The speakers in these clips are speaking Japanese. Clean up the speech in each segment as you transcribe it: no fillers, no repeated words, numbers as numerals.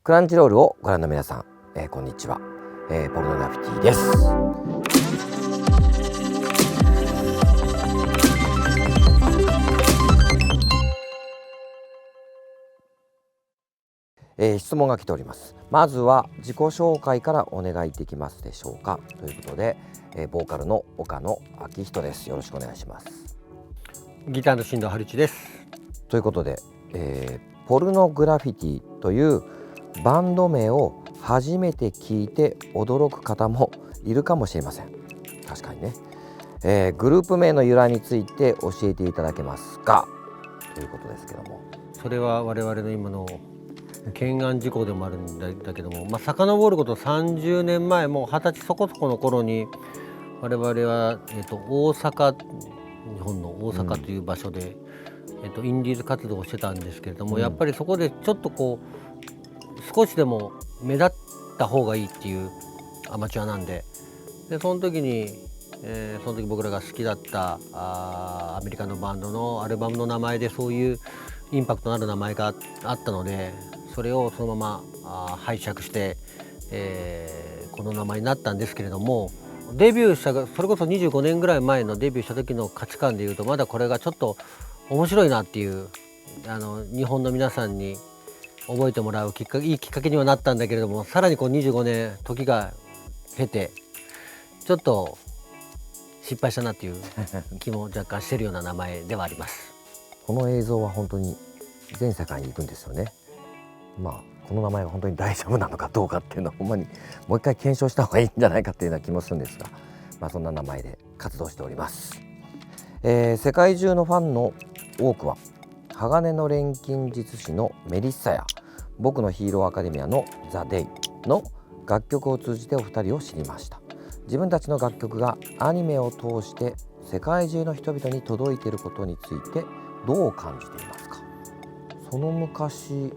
クランチロールをご覧の皆さん、こんにちは、ポルノグラフィティです。質問が来ております。まずは自己紹介からお願いできますでしょうかということで、ボーカルの岡野明人です。よろしくお願いします。ギターの進藤春一です。ということで、ポルノグラフィティというバンド名を初めて聞いて驚く方もいるかもしれません。確かにね、グループ名の由来について教えていただけますかということですけども、それは我々の今の懸案事項でもあるんだけども、遡ること30年前、もう20歳そこそこの頃に我々は、大阪、日本の大阪という場所で、インディーズ活動をしてたんですけれども、やっぱりそこでちょっとこう少しでも目立った方がいいっていうアマチュアなんで、その時僕らが好きだったアメリカのバンドのアルバムの名前でそういうインパクトのある名前があったので、それをそのまま拝借して、この名前になったんですけれども、デビューしたそれこそ25年ぐらい前のデビューした時の価値観でいうと、まだこれがちょっと面白いなっていう、日本の皆さんに覚えてもらういいきっかけにはなったんだけれども、さらにこう25年時が経てちょっと失敗したなっていう気も若干してるような名前ではあります。この映像は本当に全世界に行くんですよね。この名前は本当に大丈夫なのかどうかっていうのはほんまにもう一回検証した方がいいんじゃないかっていうような気もするんですが、そんな名前で活動しております。世界中のファンの多くは鋼の錬金術師のメリッサや僕のヒーローアカデミアのザ・デイの楽曲を通じてお二人を知りました。自分たちの楽曲がアニメを通して世界中の人々に届いていることについてどう感じていますか？その昔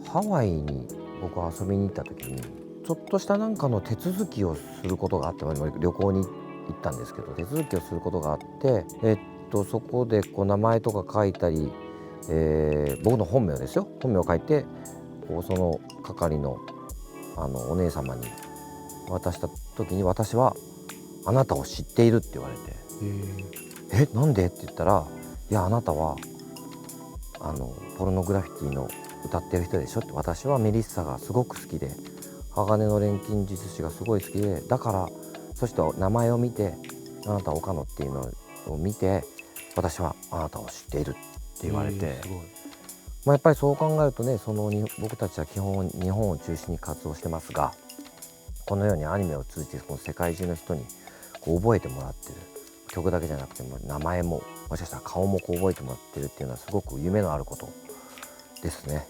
ハワイに僕は遊びに行った時にちょっとしたなんかの手続きをすることがあって、旅行に行ったんですけど、手続きをすることがあって、そこでこう名前とか書いたり、僕の本名ですよ、本名を書いてこうその係のお姉様に渡した時に、私はあなたを知っているって言われて、なんでって言ったら、いやあなたはポルノグラフィティの歌ってる人でしょって、私はメリッサがすごく好きで鋼の錬金術師がすごい好きで、だからそして名前を見て、あなたは岡野っていうのを見て、私はあなたを知っているって言われて、やっぱりそう考えるとね、僕たちは基本日本を中心に活動してますが、このようにアニメを通じてこの世界中の人にこう覚えてもらってる、曲だけじゃなくても名前ももしかしたら顔もこう覚えてもらってるっていうのはすごく夢のあることですね。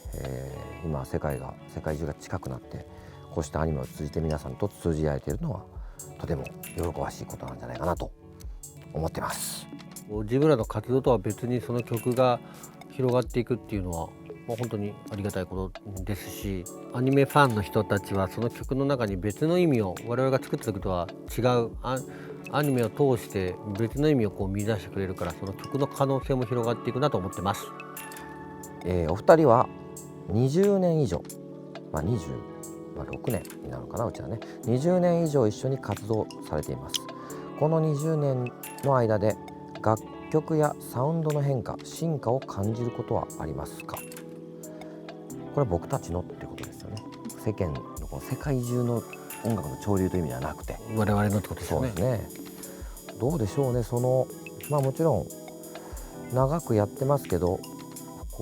今世界中が近くなってこうしたアニメを通じて皆さんと通じ合えているのはとても喜ばしいことなんじゃないかなと思ってます。自分らの活動とは別にその曲が広がっていくっていうのは、本当にありがたいことですし、アニメファンの人たちはその曲の中に別の意味を、我々が作った時とは違うアニメを通して別の意味をこう見出してくれるから、その曲の可能性も広がっていくなと思ってます。お二人は20年以上、26年になるのかな、うちはね、20年以上一緒に活動されています。この20年の間で楽曲やサウンドの変化、進化を感じることはありますか？これは僕たちのってことですよね。世間のこの世界中の音楽の潮流という意味ではなくて、我々のってことですよね。そうですね。どうでしょうね。もちろん長くやってますけど、さ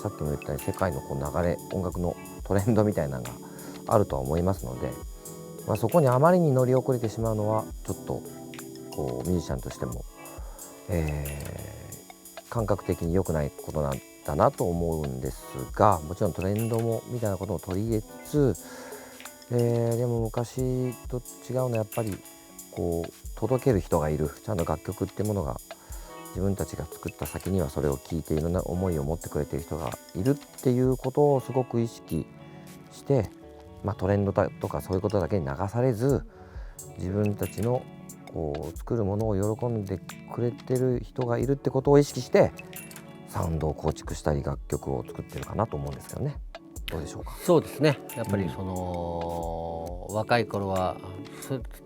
っきも言ったように世界のこう流れ、音楽のトレンドみたいなのがあるとは思いますので、そこにあまりに乗り遅れてしまうのはちょっとこうミュージシャンとしても、感覚的に良くないことなんだなと思うんですが、もちろんトレンドもみたいなことを取り入れつつ、でも昔と違うのはやっぱりこう届ける人がいる、ちゃんと楽曲っていうものが自分たちが作った先にはそれを聴いていろんな思いを持ってくれている人がいるっていうことをすごく意識して、トレンドとかそういうことだけに流されず、自分たちのこう作るものを喜んでくれてる人がいるってことを意識してサウンドを構築したり楽曲を作ってるかなと思うんですよね。どうでしょうか。そうですね、やっぱりその、若い頃は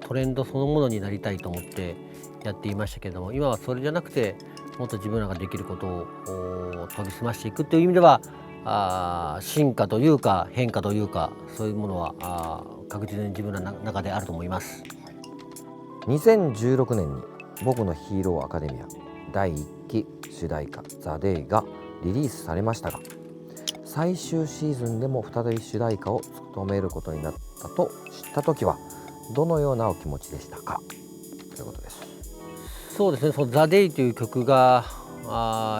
トレンドそのものになりたいと思ってやっていましたけれども、今はそれじゃなくてもっと自分らができることを研ぎ澄ましていくという意味では、進化というか変化というか、そういうものは確実に自分らの中であると思います。2016年に僕のヒーローアカデミア第1期主題歌ザ・デイがリリースされましたが、最終シーズンでも再び主題歌を務めることになったと知った時はどのようなお気持ちでしたか、ということです。そうですね、そのザ・デイという曲が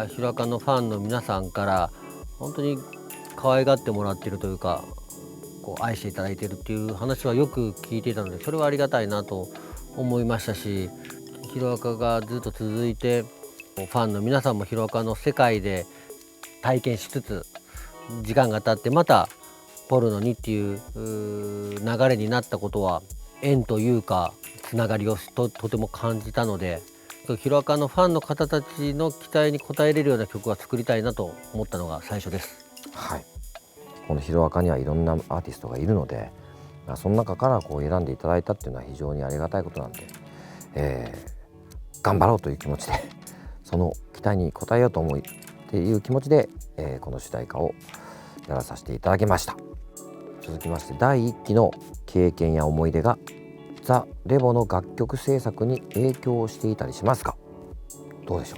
ヒロアカのファンの皆さんから本当に可愛がってもらっているというか、こう愛していただいているっていう話はよく聞いていたので、それはありがたいなと思いましたし、ヒロアカがずっと続いてファンの皆さんもヒロアカの世界で体験しつつ、時間が経ってまたポルノにっていう流れになったことは縁というかつながりをとても感じたので、ヒロアカのファンの方たちの期待に応えれるような曲は作りたいなと思ったのが最初です。はい、このヒロアカにはいろんなアーティストがいるので、その中からこう選んでいただいたっていうのは非常にありがたいことなんで、頑張ろうという気持ちでその期待に応えようと思うっていう気持ちで、この主題歌をやらさせていただきました。続きまして、第1期の経験や思い出がザ・レボの楽曲制作に影響していたりしますか。どうでしょ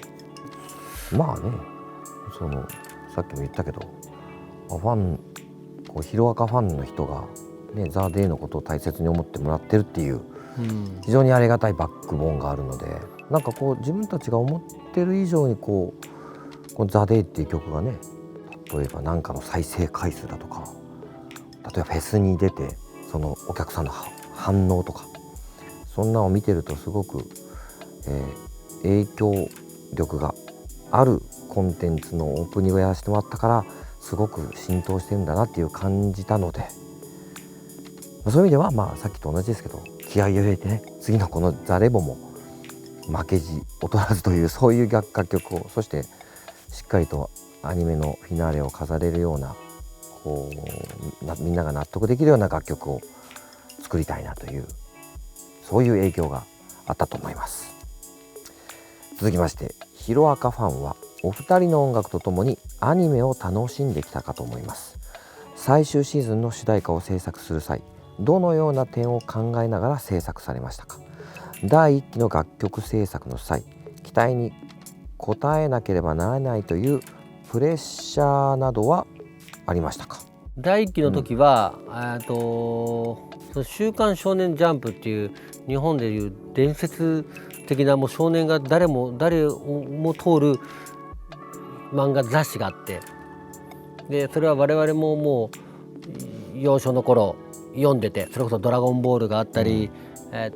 う。まあね、さっきも言ったけど、ファンヒロアカファンの人が、ね、ザ・デイのことを大切に思ってもらってるっていう非常にありがたいバックボーンがあるので、なんかこう自分たちが思ってる以上にこのザ・デイっていう曲がね、例えば何かの再生回数だとか、例えばフェスに出てそのお客さんの反応とか、そんなのを見てるとすごく、影響力があるコンテンツのオープニングをやらせてもらったからすごく浸透してるんだなっていう感じたので、そういう意味ではさっきと同じですけど、気合いを入れてね、次のこのザ・レボも負けじ劣らずという、そういう楽曲を、そしてしっかりとアニメのフィナーレを飾れるような、みんなが納得できるような楽曲を作りたいなという、そういう影響があったと思います。続きまして、ヒロアカファンはお二人の音楽とともにアニメを楽しんできたかと思います。最終シーズンの主題歌を制作する際、どのような点を考えながら制作されましたか。第1期の楽曲制作の際、期待に応えなければならないというプレッシャーなどはありましたか。第1期の時は、週刊少年ジャンプっていう日本でいう伝説的な、もう少年が誰も通る漫画雑誌があって、でそれは我々ももう幼少の頃読んでて、それこそドラゴンボールがあったり、ワン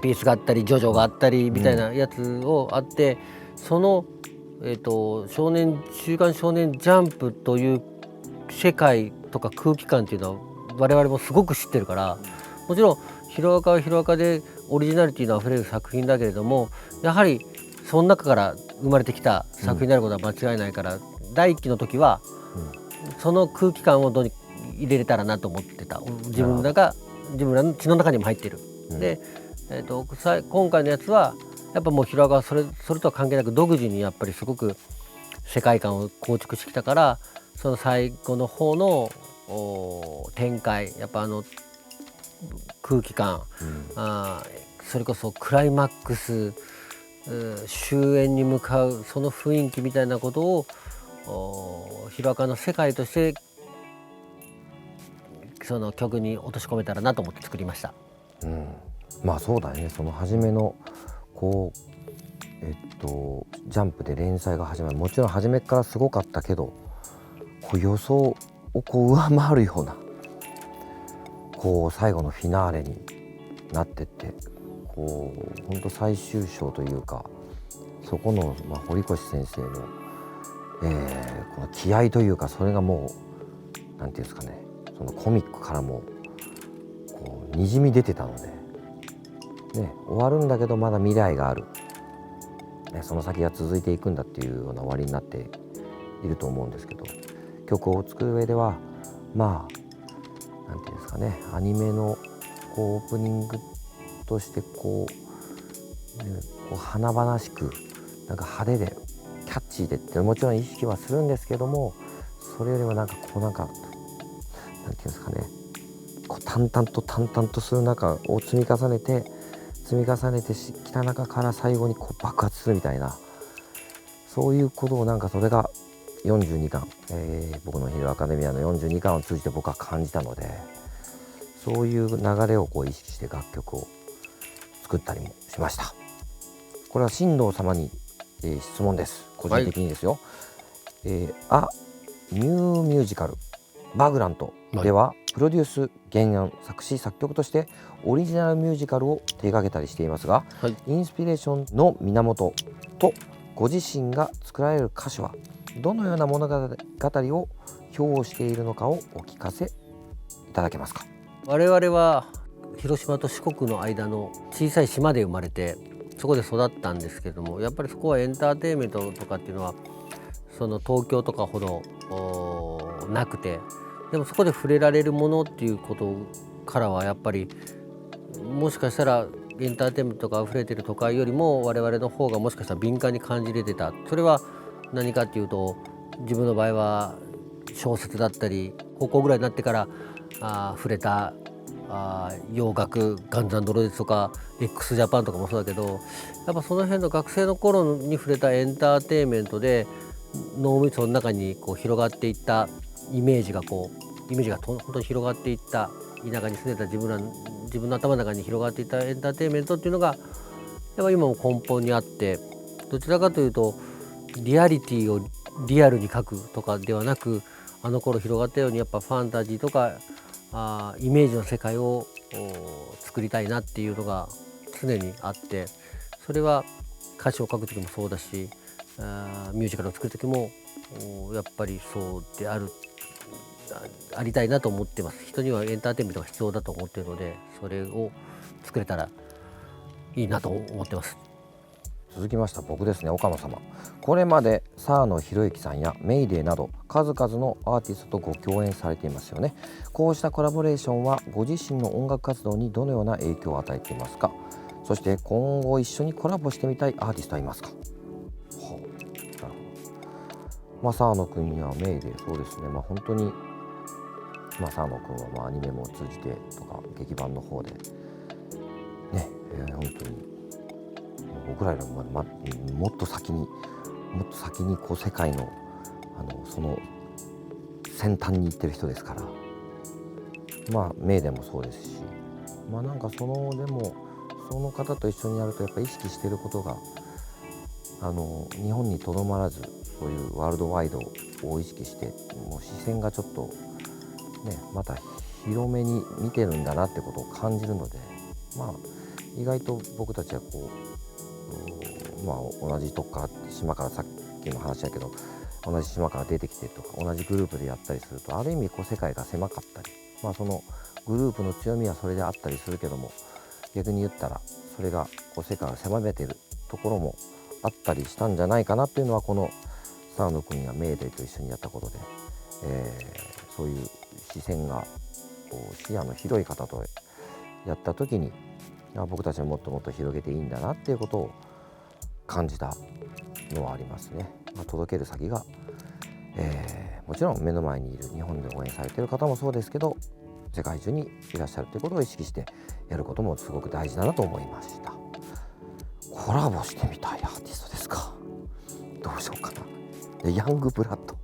ピースがあったり、ジョジョがあったりみたいなやつをあって、その、週刊少年ジャンプという世界とか空気感っていうのは我々もすごく知ってるから、もちろんヒロアカはヒロアカでオリジナリティのあふれる作品だけれども、やはりその中から生まれてきた作品になることは間違いないから、第1期の時はその空気感をどうに入れれたらなと思ってた。自分らの血の中にも入ってる。で、今回のやつはやっぱもうヒロアカはそれとは関係なく独自にやっぱりすごく世界観を構築してきたから、その最後の方の展開、やっぱ空気感、それこそクライマックス、終焉に向かうその雰囲気みたいなことをヒロアカの世界としてその曲に落とし込めたらなと思って作りました。そうだね。その初めのジャンプで連載が始まる、もちろん初めからすごかったけど、予想を上回るような最後のフィナーレになってって、本当最終章というか、そこの、堀越先生の、この気合というか、それがもうなんていうんですかね、そのコミックからもにじみ出てたので、ね、終わるんだけどまだ未来がある、その先が続いていくんだっていうような終わりになっていると思うんですけど、曲を作る上ではまあなんていうんですかね、アニメのこうオープニングとしてこう華々しくなんか派手でキャッチーでってもちろん意識はするんですけども、それよりもなんかこうなんていうんですかね、こう淡々とする中を積み重ねてきた中から最後にこう爆発するみたいな、そういうことをなんかそれが42巻、僕のヒーローアカデミアの42巻を通じて僕は感じたので、そういう流れをこう意識して楽曲を作ったりもしました。これは新藤様に、質問です。個人的にですよ。ア・ニューミュージカルバグラントでは、プロデュース、原案、作詞作曲としてオリジナルミュージカルを手掛けたりしていますが、インスピレーションの源とご自身が作られる歌詞はどのような物語を表しているのかをお聞かせいただけますか。我々は広島と四国の間の小さい島で生まれて、そこで育ったんですけれども、やっぱりそこはエンターテインメントとかっていうのはその東京とかほどなくて、でもそこで触れられるものっていうことからはやっぱりもしかしたらエンターテインメントが溢れてる都会よりも我々の方がもしかしたら敏感に感じれてた。それは何かっていうと、自分の場合は小説だったり高校ぐらいになってから触れた洋楽、ガンズ&ローゼズとか x ジャパンとかもそうだけど、やっぱその辺の学生の頃に触れたエンターテインメントで脳みその中にこう広がっていったイメージが本当に広がっていった、田舎に住んでた自分の頭の中に広がっていたエンターテインメントっていうのがやっぱ今も根本にあって、どちらかというとリアリティをリアルに書くとかではなく、あの頃広がったようにやっぱファンタジーとかイメージの世界を作りたいなっていうのが常にあって、それは歌詞を書く時もそうだし、ミュージカルを作る時もやっぱりそうでありたいなと思ってます。人にはエンターテインメントが必要だと思っているので、それを作れたらいいなと思ってます。続きまして僕ですね、岡野様。これまで沢野弘之さんやメイデーなど数々のアーティストとご共演されていますよね。こうしたコラボレーションはご自身の音楽活動にどのような影響を与えていますか。そして今後一緒にコラボしてみたいアーティストはいますか。なるほど。沢野君にはメイデー、そうですね、本当に沢野君はアニメも通じてとか劇版の方でね、本当に僕らよりも、もっと先にこう世界のその先端に行ってる人ですから、メイデーもそうですし、なんかでもその方と一緒にやるとやっぱ意識していることが日本にとどまらず、そういうワールドワイドを意識して、もう視線がちょっとねまた広めに見てるんだなってことを感じるので、意外と僕たちはこう、同じとこから島から、さっきの話だけど同じ島から出てきてとか同じグループでやったりすると、ある意味こう世界が狭かったり、そのグループの強みはそれであったりするけども、逆に言ったらそれがこう世界を狭めているところもあったりしたんじゃないかなっていうのは、この沢野君やメイデーと一緒にやったことで、そういう視線がこう視野の広い方とやった時に、僕たちはもっともっと広げていいんだなっていうことを感じたのはありますね。届ける先が、もちろん目の前にいる日本で応援されている方もそうですけど、世界中にいらっしゃるということを意識してやることもすごく大事だなと思いました。コラボしてみたいアーティストですか。どうしようかな。ヤングブラッド、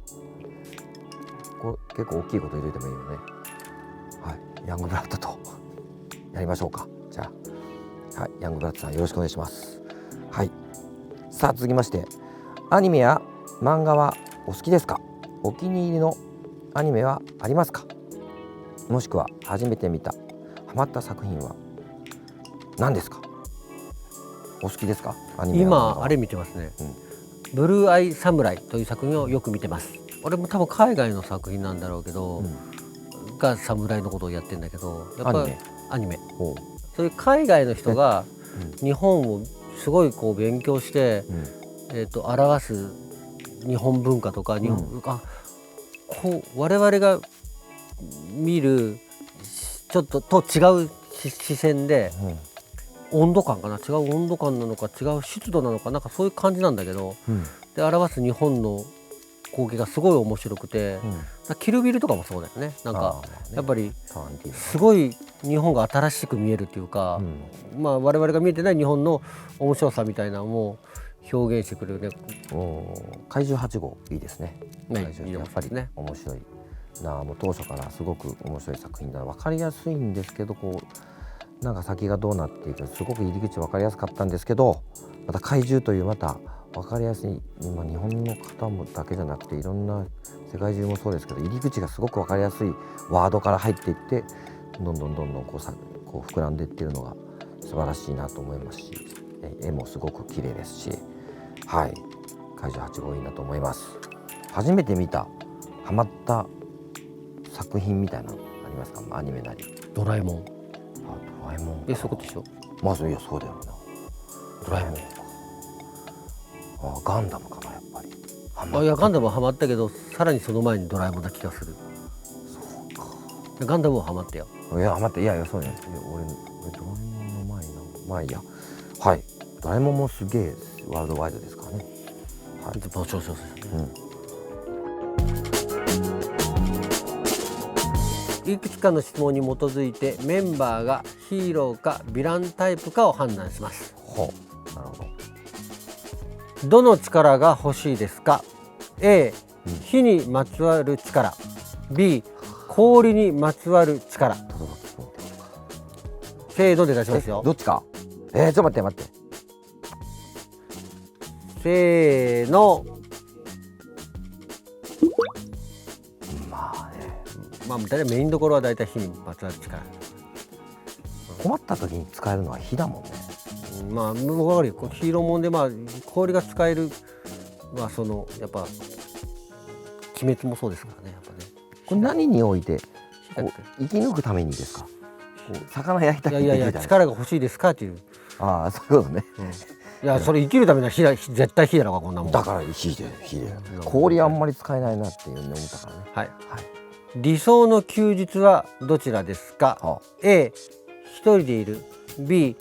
これ結構大きいこと入れてもいいよね。ヤングブラッドとやりましょうか。じゃあ、ヤングブラッドさんよろしくお願いします。さあ続きまして、アニメや漫画はお好きですか。お気に入りのアニメはありますか。もしくは初めて見たハマった作品は何ですか。お好きですか。アニメや漫画は。今あれ見てますね、ブルーアイサムライという作品をよく見てます。俺も多分海外の作品なんだろうけど、が侍のことをやってるんだけど、やっぱりアニメ、そういう海外の人が日本をすごいこう勉強して、表す日本文化とか、こう我々が見るちょっと違う視線で、温度感かな、違う温度感なのか違う湿度なのか、なんかそういう感じなんだけど、で表す日本の光景がすごい面白くて、キルビルとかもそうだよね。なんかやっぱりすごい日本が新しく見えるっていうか、まあ我々が見えてない日本の面白さみたいなのも表現してくれるね。怪獣8号いいですね。ね、怪獣やっぱりね面白いな。もう当初からすごく面白い作品だ。分かりやすいんですけど、こうなんか先がどうなっていくかすごく入り口分かりやすかったんですけど、また怪獣というまた分かりやすい、今日本の方もだけじゃなくていろんな世界中もそうですけど、入り口がすごく分かりやすいワードから入っていって、どんどんこう膨らんでいってるのが素晴らしいなと思いますし、絵もすごく綺麗ですし、はい、怪獣8号いいなと思います。初めて見たハマった作品みたいなのありますか？アニメなり。ドラえもん。ドラえもん。そういうことでしょ。まずいやそうだよな。ドラえもん。ガンダムかなやっぱり。いやガンダムはハマったけど、さらにその前にドラえもんな気がする。そうか。ガンダムはハマってよ。いやハマって、いやそうね。俺ドラえもんの前のまあいいや。はい。ドラえもんもすげえワールドワイドですからね。はい。そう。いくつかの質問に基づいてメンバーがヒーローかヴィランタイプかを判断します。なるほど。どの力が欲しいですか？ A、火にまつわる力。 B、氷にまつわる力。せーので出しますよ。どっちか。ちょっと待って。せーの。まあ大体メインどころは大体火にまつわる力。困った時に使えるのは火だもんね。まあ分かるよ。ヒーローもんで氷が使えるはやっぱ鬼滅もそうですからね。やっぱね。これ何において生き抜くためにですか？魚焼いたり。いや力が欲しいですかっていう。ああそういうことね。いやそれ生きるためには絶対火だろうがこんなもん。だから火で。氷あんまり使えないなっていうふうに思ったからね。はい。理想の休日はどちらですか？ A、一人でいる。 B、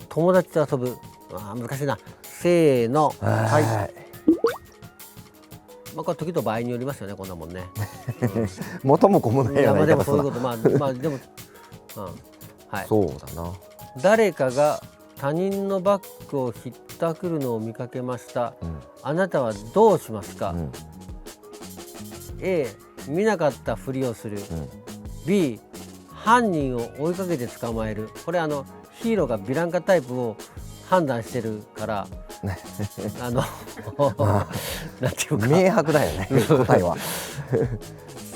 友達と遊ぶ。難しいな。せーの。はい。これ時と場合によりますよね、こんなもんね。元も子もないよね。でもそういうこと、でも、はい。そうだな。誰かが他人のバッグをひったくるのを見かけました。あなたはどうしますか？ A、見なかったふりをする。B、犯人を追いかけて捕まえる。これヒーローがヴィラン化タイプを判断してるからなんていうか明白だよね答えは。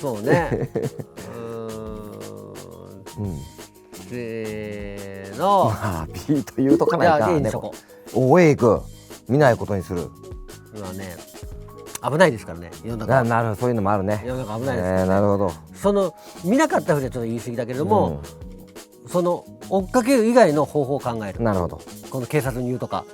そうね。せーの。B というとかないかね。おいく見ないことにする。今ね危ないですからね、世の中。なるほど、そういうのもあるね。世の中危ないですからね。なるほど。見なかったふりはちょっと言い過ぎだけれども、追っかける以外の方法を考える。なるほど。この警察に言うとか。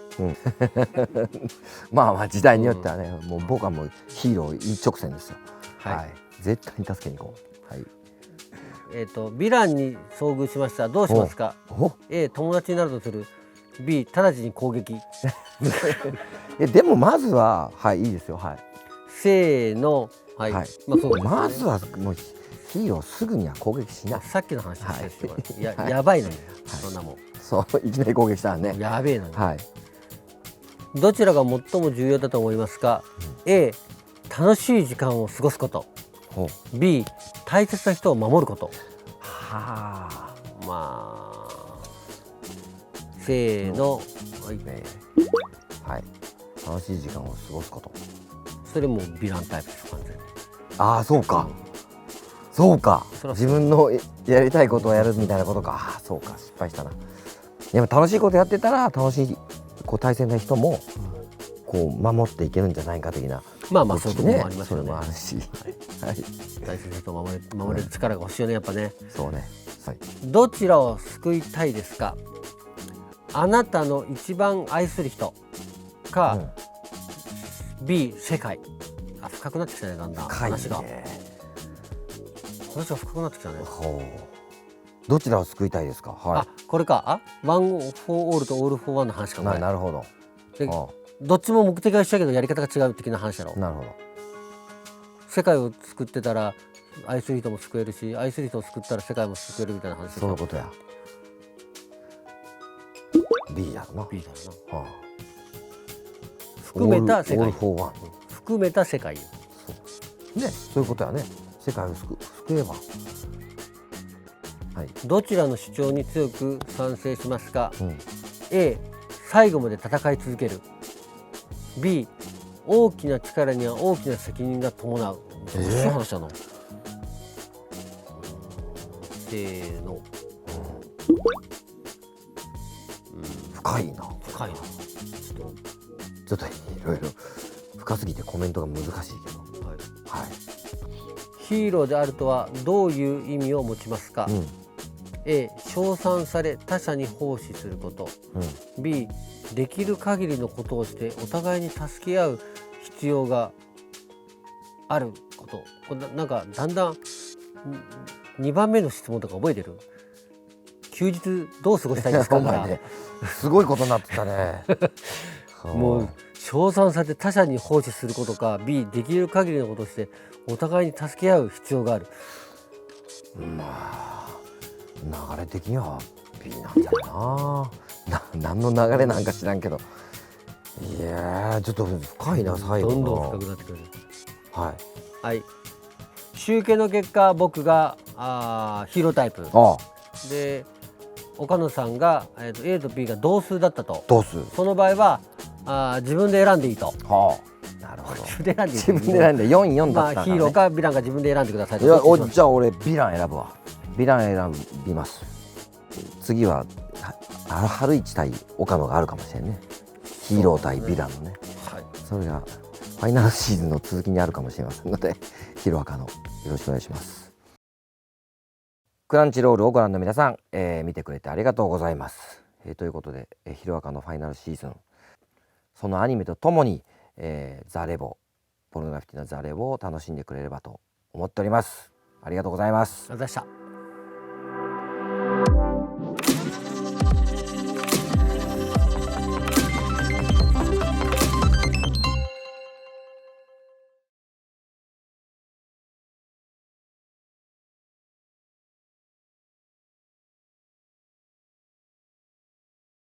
まあ時代によってはね、もう僕はもうヒーロー一直線ですよ。はい。絶対に助けに行こう。はい。ヴィランに遭遇しました。どうしますか？ A、友達になるとする。B、直ちに攻撃。でもまずはいいですよ。はい。せーの。はい。まずはもうヒーローすぐには攻撃しない。さっきの話ですよ。やばいのに、そんなもん。そういきなり攻撃したらね。やべえのに。はい。どちらが最も重要だと思いますか？ A、楽しい時間を過ごすこと。B、大切な人を守ること。せーの。はい。楽しい時間を過ごすこと。それもヴィランタイプです、完全に。そうか。そうか。自分のやりたいことをやるみたいなことか。そうか。失敗したな。でも楽しいことやってたら楽しい大切な人も守っていけるんじゃないか的な。そういうところもありますよね。それもあるし。大切な人を守れる力が欲しいよね、やっぱね。そうね。どちらを救いたいですか？あなたの一番愛する人か、B、世界。深くなってきたね、だんだん話が。今年は深くなってきたね。ほう。どちらを救いたいですか。はあ、これか。ワンフォーオールとオールフォーワンの話かい。も。なるほど。であどっちも目的は一緒だけどやり方が違う的な話だろ。なるほど。世界を救ってたら愛する人も救えるし、愛する人を救ったら世界も救えるみたいな話でしょ。そういうことや。B やろな。 B だよな。はあ、含めた世界オールフォーワン。含めた世界よ。ね、そういうことやね。世界を救えば。はい。どちらの主張に強く賛成しますか。うん。 A 最後まで戦い続ける。 B 大きな力には大きな責任が伴う。どういう話だの。せーの。深いな。深いな。ちょっといろいろ深すぎてコメントが難しいけど。はい、はい。ヒーローであるとはどういう意味を持ちますか。うん。A 称賛され他者に奉仕すること。うん。 B できる限りのことをしてお互いに助け合う必要があること。これなんかだんだん2番目の質問とか覚えてる。休日どう過ごしたいですかお前ね、すごいことになってたね。もう称賛されて他者に奉仕することか B できる限りのことをしてお互いに助け合う必要がある。まあ流れ的には B なんじゃないな。何の流れなんか知らんけど、いやーちょっと深いな最後の。どんどん深くなってくる。はい。はい、集計の結果僕がヒーロータイプああ、で岡野さんが、A と B が同数だったと。どうす。その場合は自分で選んでいいと。はあ、なるほど。自分で選んでいい。自分で選んで4だったからね。ヒーローかヴィランか自分で選んでくださいと。いや、じゃあ俺ヴィラン選ぶわ。ヴィラン選びます。次は春一対岡野があるかもしれんね。ヒーロー対ヴィランのね。はい、それがファイナルシーズンの続きにあるかもしれませんので、ヒロアカのよろしくお願いします。クランチロールをご覧の皆さん、見てくれてありがとうございます。ということで、ヒロアカのファイナルシーズン、そのアニメとともに、ザレボ、ポルノグラフィティのザレボを楽しんでくれればと思っております。ありがとうございます。ありがとうございました。